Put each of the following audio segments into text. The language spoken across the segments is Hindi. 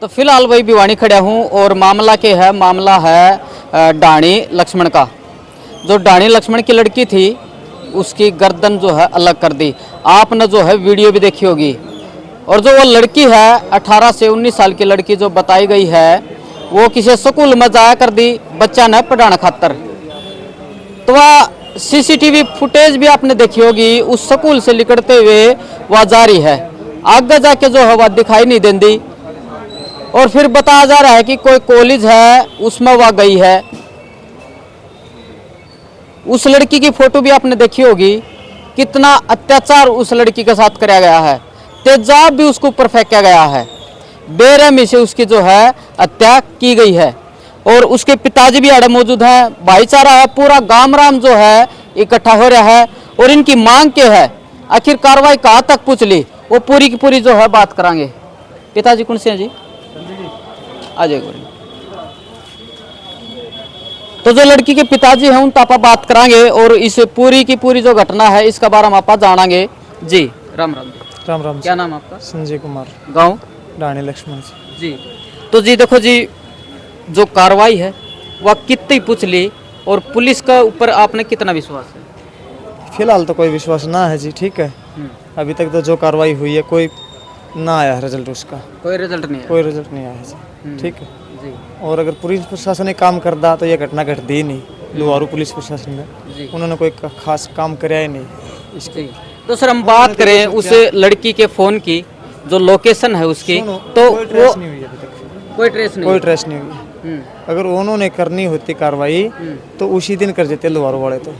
तो फिलहाल वही भिवानी खड़ा हूँ और मामला है डाणी लक्ष्मण का। जो डाणी लक्ष्मण की लड़की थी उसकी गर्दन जो है अलग कर दी। आपने जो है वीडियो भी देखी होगी। और जो वो लड़की है 18 से 19 साल की लड़की जो बताई गई है वो किसी स्कूल में जाया कर दी बच्चा ने पढ़ाने खातर। तो वह सीसीटीवी फुटेज भी आपने देखी होगी। उस स्कूल से निकलते हुए वह जा रही है, आगे जाके जो है वह दिखाई नहीं देती। और फिर बताया जा रहा है कि कोई कॉलेज है उसमें वह गई है। उस लड़की की फोटो भी आपने देखी होगी। कितना अत्याचार उस लड़की के साथ कराया गया है, तेजाब भी उसके ऊपर फेंका गया है, बेरहमी से उसकी जो है हत्या की गई है। और उसके पिताजी भी आड़े मौजूद हैं, भाईचारा है, पूरा गामराम जो है इकट्ठा हो रहा है। और इनकी मांग क्या है, आखिर कार्रवाई कहाँ तक पहुँच ली, वो पूरी की पूरी जो है बात करांगे। पिताजी कौन से हैं जी? आ जाएगा। तो जो लड़की के पिताजी हैं उन तापा बात करांगे और इस पूरी की पूरी जो घटना है इसका बारे में आप जानेंगे जी। राम राम जी। राम राम। क्या नाम आपका? संजय कुमार। गांव डाणी लक्ष्मण जी। तो जी देखो जी, जो कार्रवाई है वह कितनी पूछ ली और पुलिस का ऊपर आपने कितना विश्वास है? फिलहाल तो कोई विश्वास ना है जी। ठीक है, अभी तक तो जो कार्रवाई हुई है कोई ना आया है रिजल्ट उसका। कोई रिजल्ट नहीं है? कोई रिजल्ट नहीं आया है जी। ठीक है जी। और अगर पुलिस प्रशासन ने काम करता तो ये घटना घटती ही नहीं। लुहारू पुलिस प्रशासन ने उन्होंने कोई खास काम कराया ही नहीं इसके। तो सर हम बात करें उस लड़की के फोन की, जो लोकेशन है उसकी, तो कोई ट्रेस नहीं हुई अभी तक। कोई ट्रेस नहीं? कोई ट्रेस नहीं हुई। अगर उन्होंने करनी होती कार्रवाई तो उसी दिन कर देते लुहारू वाले तो।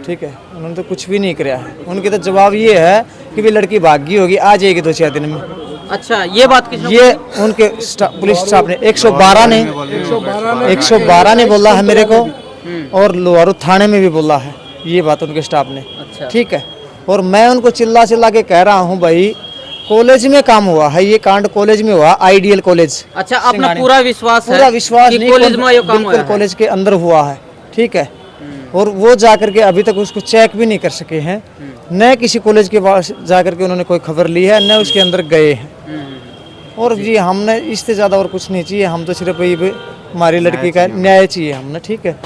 ठीक है, उन्होंने तो कुछ भी नहीं कराया है। उनके तो जवाब ये है कि भी लड़की भागी होगी, आ जाएगी 2-4 दिन में। अच्छा, ये बात किसने? ये उनके पुलिस स्टाफ ने 112 ने बोला है मेरे को, और लोहारू थाने में भी बोला है ये बात उनके स्टाफ ने। अच्छा। ठीक है, और मैं उनको चिल्ला चिल्ला के कह रहा हूँ भाई कॉलेज में काम हुआ है, ये कांड कॉलेज में हुआ, आइडियल कॉलेज। अच्छा, अपना पूरा विश्वास है? पूरा विश्वास कि नहीं, कॉलेज में ये काम हुआ है? कॉलेज के अंदर हुआ है। ठीक है, और वो जाकर के अभी तक उसको चेक भी नहीं कर सके हैं, न किसी कॉलेज के पास जाकर के उन्होंने कोई खबर ली है, न उसके अंदर गए हैं। और जी हमने इससे ज़्यादा और कुछ नहीं चाहिए, हम तो सिर्फ ये हमारी लड़की का न्याय चाहिए हमने। ठीक है,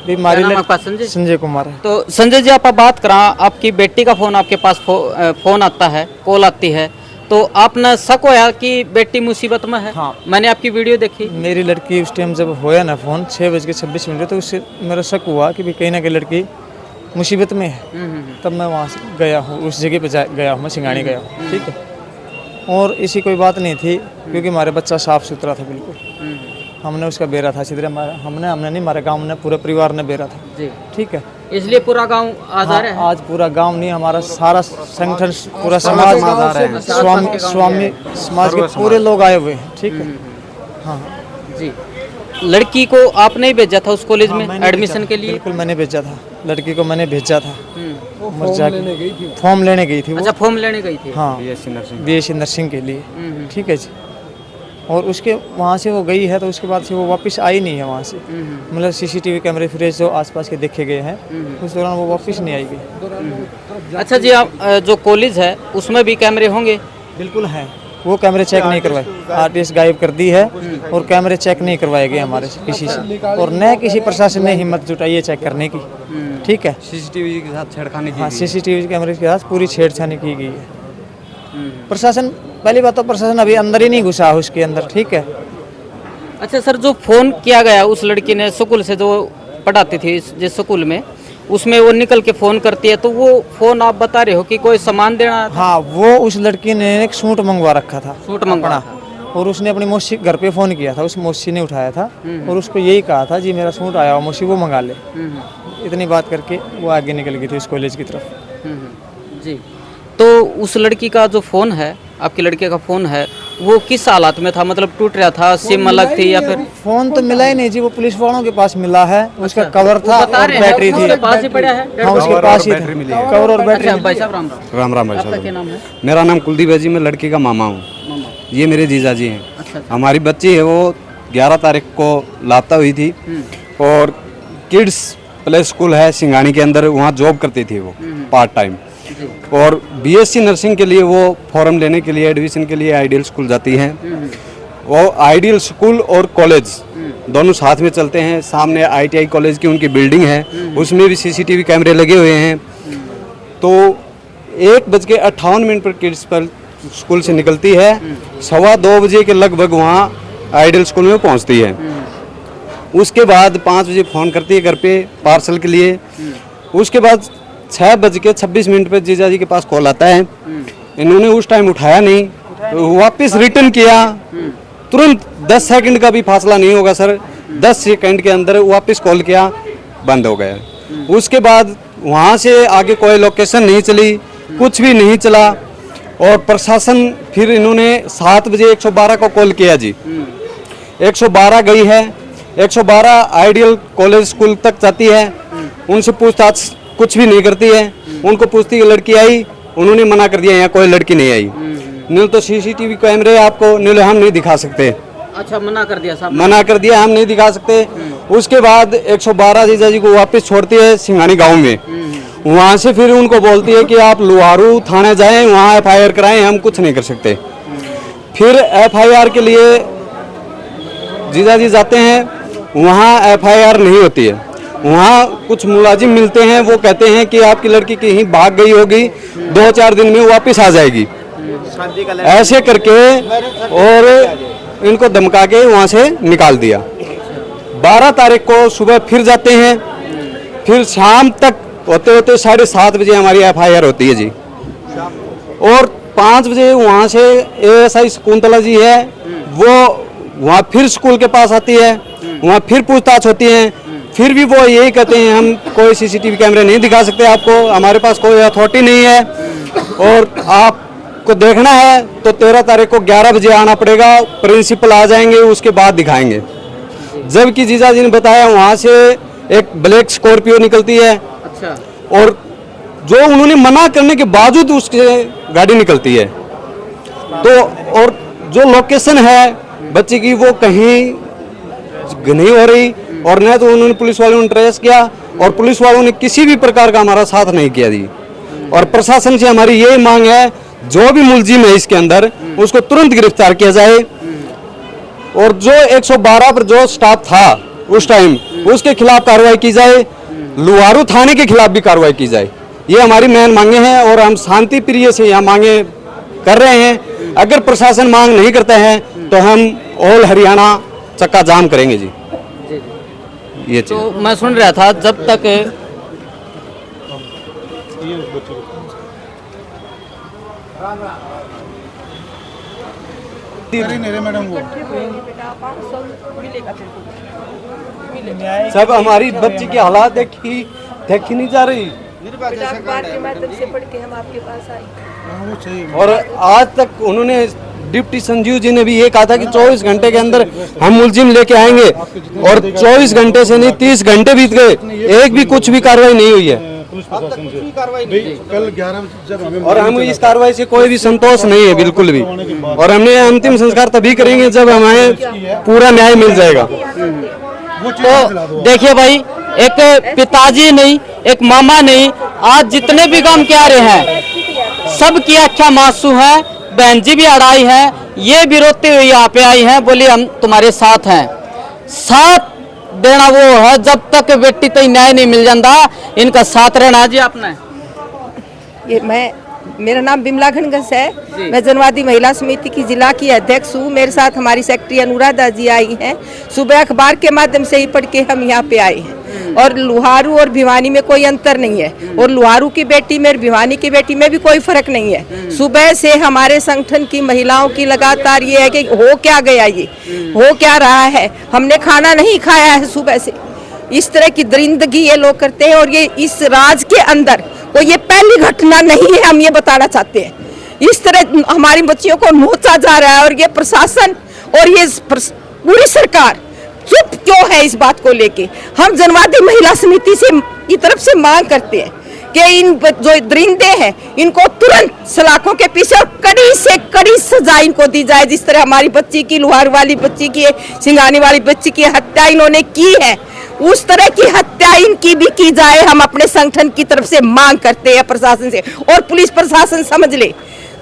हमारी लड़की संजय कुमार है। तो संजय जी आप बात करा, आपकी बेटी का फोन आपके पास फोन आता है, कॉल आती है, तो आपने शक होया कि बेटी मुसीबत में है? हाँ। मैंने आपकी वीडियो देखी। मेरी लड़की उस टाइम जब होया ना फोन 6:26 तो उससे मेरा शक हुआ कि भी कहीं ना कहीं लड़की मुसीबत में है। तब मैं वहाँ से गया हूँ, उस जगह पे गया हूँ, मैं सिंगानी गया हूँ। ठीक है, और ऐसी कोई बात नहीं थी क्योंकि हमारे बच्चा साफ सुथरा था बिल्कुल। हमने उसका बेरा था सीधे, हमने नहीं, हमारे गांव ने पूरे परिवार ने बेरा था जी। ठीक है, इसलिए पूरा गांव आज आ रहा है? आज पूरा गांव नहीं, हमारा सारा संगठन, पूरा समाज, स्वामी समाज के पूरे लोग आए हुए हैं। ठीक है, हाँ जी। लड़की को आपने ही भेजा था उस कॉलेज में एडमिशन के लिए? बिल्कुल मैंने भेजा था, लड़की को मैंने भेजा था। फॉर्म लेने गई थी। अच्छा, फॉर्म लेने गई थी? हाँ, बीएससी नर्सिंग के लिए। ठीक है जी, और उसके वहाँ से वो गई है तो उसके बाद से वो वापस आई नहीं है वहाँ से। मतलब सीसीटीवी कैमरे फुटेज जो आसपास के देखे गए हैं उस दौरान वो वापस नहीं आई गई। अच्छा जी, आप जो कॉलेज है उसमें भी कैमरे होंगे? बिल्कुल हैं, वो कैमरे चेक नहीं करवाए, आरटीएस गायब कर दी है और कैमरे चेक नहीं करवाए गए हमारे से किसी से, और न किसी प्रशासन ने हिम्मत जुटाई है चेक करने की। ठीक है, सीसीटीवी के साथ छेड़खानी की? हाँ, सीसीटीवी कैमरे के साथ पूरी छेड़छानी की गई है। प्रशासन, पहली बात तो प्रशासन अभी अंदर ही नहीं घुसा है उसके अंदर। ठीक है। अच्छा सर, जो फोन किया गया उस लड़की ने स्कूल से, जो पढ़ाती थी जिस स्कूल में, उसमें वो निकल के फोन करती है, तो वो फोन आप बता रहे हो कि कोई सामान देना? हाँ, वो उस लड़की ने एक सूट मंगवा रखा था, सूट मंगवाना, और उसने अपनी मौसी घर पे फ़ोन किया था, उस मौसी ने उठाया था और उसको यही कहा था जी मेरा सूट आया हुआ मौसी, वो मंगा ले। इतनी बात करके वो आगे निकल गई थी उस कॉलेज की तरफ। जी। तो उस लड़की का जो फ़ोन है, आपकी लड़के का फ़ोन है, वो किस हालात में था? मतलब टूट रहा था, सिम अलग थी या फिर? फ़ोन तो मिला ही नहीं जी, वो पुलिस वालों के पास मिला है, उसका कवर था और बैटरी थी। उसके पास ही पड़ा है? हाँ, उसके पास ही था, कवर और बैटरी। भाई साहब राम राम राम। भाई आपका क्या नाम है? मेरा नाम कुलदीप है जी, मैं लड़की का मामा हूँ। ये मेरे जीजा जी हैं। अच्छा। हमारी बच्ची है वो 11 तारीख को लापता हुई थी, और किड्स प्ले स्कूल है सिंगानी के अंदर, वहाँ जॉब करती थी वो पार्ट टाइम, और बीएससी नर्सिंग के लिए वो फॉर्म लेने के लिए एडमिशन के लिए आइडियल स्कूल जाती हैं। वो आइडियल स्कूल और कॉलेज दोनों साथ में चलते हैं। सामने ITI कॉलेज की उनकी बिल्डिंग है, उसमें भी CCTV कैमरे लगे हुए हैं। तो 1:58 पर किड्स पर स्कूल से निकलती है, 2:15 बजे के लगभग वहाँ आइडियल स्कूल में पहुँचती है। उसके बाद 5 बजे फ़ोन करती है घर पे पार्सल के लिए। उसके बाद 6:26 पर जीजा जी के पास कॉल आता है। इन्होंने उस टाइम उठाया नहीं, वापस रिटर्न किया, तुरंत 10 सेकंड का भी फासला नहीं होगा सर, 10 सेकंड के अंदर वापस कॉल किया, बंद हो गया। उसके बाद वहाँ से आगे कोई लोकेशन नहीं चली, कुछ भी नहीं चला। और प्रशासन फिर इन्होंने 7 बजे 112 को कॉल किया जी। 112 गई है, 112 आइडियल कॉलेज स्कूल तक जाती है, उनसे पूछताछ कुछ भी नहीं करती है। उनको पूछती है लड़की आई, उन्होंने मना कर दिया यहाँ कोई लड़की नहीं आई। नहीं तो CCTV कैमरे आपको नहीं, हम नहीं दिखा सकते। अच्छा, मना कर दिया साहब? मना कर दिया, हम नहीं दिखा सकते। उसके बाद 112 जीजा जी को वापस छोड़ती है सिंघानी गांव में। वहाँ से फिर उनको बोलती है कि आप लुहारू थाने जाएं, वहाँ FIR कराएं, हम कुछ नहीं कर सकते। फिर FIR के लिए जीजा जी जाते हैं, वहाँ FIR नहीं होती है। वहाँ कुछ मुलाजिम मिलते हैं, वो कहते हैं कि आपकी लड़की कहीं भाग गई होगी, 2-4 दिन में वापस आ जाएगी, ऐसे करके और इनको धमका के वहाँ से निकाल दिया। 12 तारीख को सुबह फिर जाते हैं, फिर शाम तक होते होते 7:30 बजे हमारी FIR होती है जी। और 5 बजे वहाँ से ASI शकुंतला जी है, वो वहाँ फिर स्कूल के पास आती है, वहाँ फिर पूछताछ होती है। फिर भी वो यही कहते हैं हम कोई CCTV कैमरे नहीं दिखा सकते आपको, हमारे पास कोई अथॉरिटी नहीं है, और आपको देखना है तो 13 तारीख को 11 बजे आना पड़ेगा, प्रिंसिपल आ जाएंगे, उसके बाद दिखाएंगे। जबकि जीजा जी ने बताया वहाँ से एक ब्लैक स्कॉर्पियो निकलती है। अच्छा। और जो उन्होंने मना करने के बावजूद उसके गाड़ी निकलती है। तो और जो लोकेशन है बच्चे की वो कहीं नहीं हो रही, और न तो उन्होंने पुलिस वालों ने ट्रेस किया, और पुलिस वालों ने किसी भी प्रकार का हमारा साथ नहीं किया जी। और प्रशासन से हमारी यही मांग है, जो भी मुलजिम है इसके अंदर उसको तुरंत गिरफ्तार किया जाए, और जो 112 पर जो स्टाफ था उस टाइम उसके खिलाफ कार्रवाई की जाए, लुहारू थाने के खिलाफ भी कार्रवाई की जाए। ये हमारी मेन मांगे हैं, और हम शांति प्रिय से यहाँ मांगे कर रहे हैं। अगर प्रशासन मांग नहीं करता है तो हम ऑल हरियाणा चक्का जाम करेंगे जी। ये तो मैं सुन रहा था जब तक सब हमारी बच्ची की हालात देखी नहीं जा रही, अखबार के माध्यम से पढ़ के हम आपके पास आए। और आज तक उन्होंने डिप्टी संजीव जी ने भी ये कहा था कि 24 घंटे के अंदर हम मुलजिम लेके आएंगे, और 24 घंटे से नहीं 30 घंटे बीत गए, एक भी कुछ भी कार्रवाई नहीं हुई है। कल 11 जब हमें और हम इस कार्रवाई से कोई भी संतोष नहीं है बिल्कुल भी, और हमने अंतिम संस्कार तभी करेंगे जब हमें पूरा न्याय मिल जाएगा। तो देखिए भाई, एक पिताजी नहीं, एक मामा नहीं, आज जितने भी काम क्या रहे हैं सबकी अच्छा मासू है। बहन जी भी अड़ाई है, ये भी रोते हुए यहाँ पे आई हैं, बोली हम तुम्हारे साथ हैं। साथ देना वो है, जब तक बेटी तो न्याय नहीं मिल जाता, इनका साथ रहना जी। आपने ये मेरा नाम बिमला घनघस है, मैं जनवादी महिला समिति की जिला की अध्यक्ष हूँ। मेरे साथ हमारी सेक्रेटरी अनुराधा जी आई हैं। सुबह अखबार के माध्यम से ही पढ़ के हम यहाँ पे आए हैं, और लुहारू और भिवानी में कोई अंतर नहीं है, और लुहारू की बेटी में और भिवानी की बेटी में भी कोई फर्क नहीं है। सुबह से हमारे संगठन की महिलाओं की लगातार ये है कि हो क्या गया, ये हो क्या रहा है, हमने खाना नहीं खाया है सुबह से, इस तरह की दरिंदगी ये लोग करते हैं। और ये इस राज के अंदर कोई ये पहली घटना नहीं है, हम ये बताना चाहते हैं। इस तरह हमारी बच्चियों को नोचा जा रहा है, और ये प्रशासन और ये पूरी सरकार चुप क्यों है इस बात को लेके। हम जनवादी महिला समिति से की तरफ से मांग करते हैं कि इन जो दरिंदे हैं इनको तुरंत सलाखों के पीछे और कड़ी से कड़ी सजा इनको दी जाए। जिस तरह हमारी बच्ची की, लुहार वाली बच्ची की, सिंगानी वाली बच्ची की हत्या इन्होंने की है, उस तरह की हत्या इनकी भी की जाए। हम अपने संगठन की तरफ से मांग करते हैं प्रशासन से, और पुलिस प्रशासन समझ ले,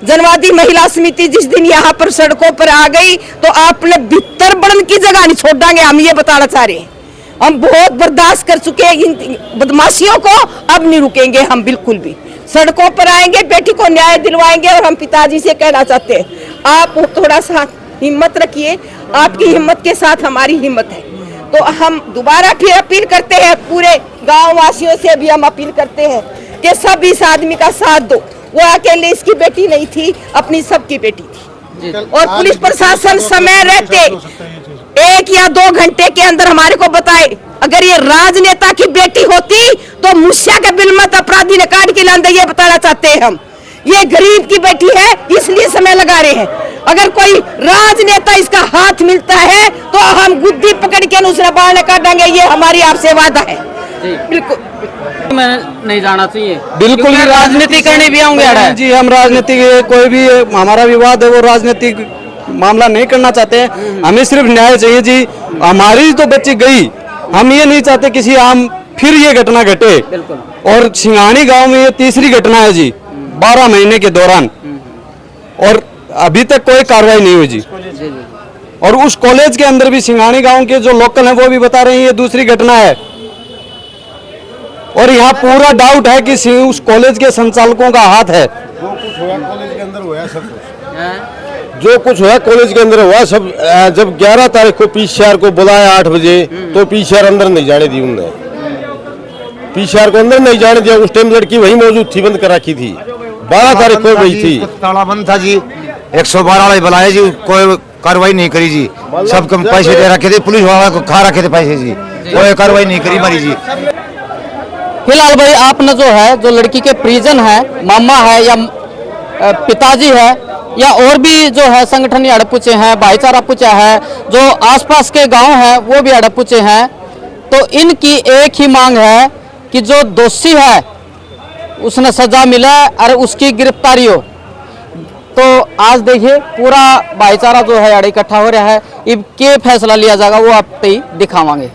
जनवादी महिला समिति जिस दिन यहाँ पर सड़कों पर आ गई तो आपने भीतर बढ़न की जगह नहीं छोड़ांगे, हम ये बताना चाह रहे हैं। हम बहुत बर्दाश्त कर चुके हैं इन बदमाशियों को, अब नहीं रुकेंगे हम बिल्कुल भी। सड़कों पर आएंगे, बेटी को न्याय दिलवाएंगे। और हम पिताजी से कहना चाहते हैं, आप थोड़ा सा हिम्मत रखिए, आपकी हिम्मत के साथ हमारी हिम्मत है। तो हम दोबारा फिर अपील करते हैं, पूरे गांव वासियों से भी हम अपील करते हैं कि सब इस आदमी का साथ दो। वो अकेले इसकी बेटी नहीं थी, अपनी सबकी बेटी थी। और पुलिस प्रशासन समय रहते 1 या 2 घंटे के अंदर हमारे को बताए, अगर ये राजनेता की बेटी होती तो मुस्या के बिल मत अपराधी ने काट के लांदे। ये बताना चाहते हैं हम, ये गरीब की बेटी है इसलिए समय लगा रहे हैं। अगर कोई राजनेता इसका हाथ मिलता है तो हम गुद्दी पकड़ के उसने बाहर निकाल देंगे, ये हमारी आपसे वादा है। बिल्कुल मैं नहीं जाना चाहिए, बिल्कुल क्योंकि राजनीति करने भी आऊंगे जी। हम राजनीति कोई भी हमारा विवाद है वो राजनीतिक मामला नहीं करना चाहते हैं, हमें सिर्फ न्याय चाहिए जी। हमारी तो बच्ची गई, हम ये नहीं चाहते किसी आम फिर ये घटना घटे। और सिंघानी गांव में ये तीसरी घटना है जी 12 महीने के दौरान, और अभी तक कोई कार्रवाई नहीं हुई जी। और उस कॉलेज के अंदर भी सिंघानी गांव के जो लोकल हैं वो भी बता रहे हैं ये दूसरी घटना है। और यहाँ पूरा डाउट है कि उस कॉलेज के संचालकों का हाथ है। जो कुछ हुआ कॉलेज के अंदर हुआ सब कुछ, जो कुछ हुआ कॉलेज के अंदर हुआ सब। जब 11 तारीख को पीसीआर को बुलाया 8 बजे, तो पीसीआर अंदर नहीं जाने दी उनने, पीसीआर को अंदर नहीं जाने दिया। उस टाइम लड़की वही मौजूद थी, बंद करा की थी। 12 तारीख को गई थी, ताला बंद था जी। 112 वाले बुलाए जी, कोई कार्रवाई नहीं करी जी। सब कम पैसे दे रखे थे, पुलिस वाला को खा रखे थे पैसे जी, कोई कार्रवाई नहीं करी हमारी जी। फिलहाल भाई आपने जो है, जो लड़की के परिजन है, मामा है या पिताजी है या और भी जो है संगठन अड़प पूछे हैं, भाईचारा पूछा है, जो आसपास के गांव हैं वो भी अड़प पूछे हैं, तो इनकी एक ही मांग है कि जो दोषी है उसने सजा मिले और उसकी गिरफ्तारी हो। तो आज देखिए पूरा भाईचारा जो है इकट्ठा हो रहा है, अब क्या फैसला लिया जाएगा वो आप पे ही दिखावांगे।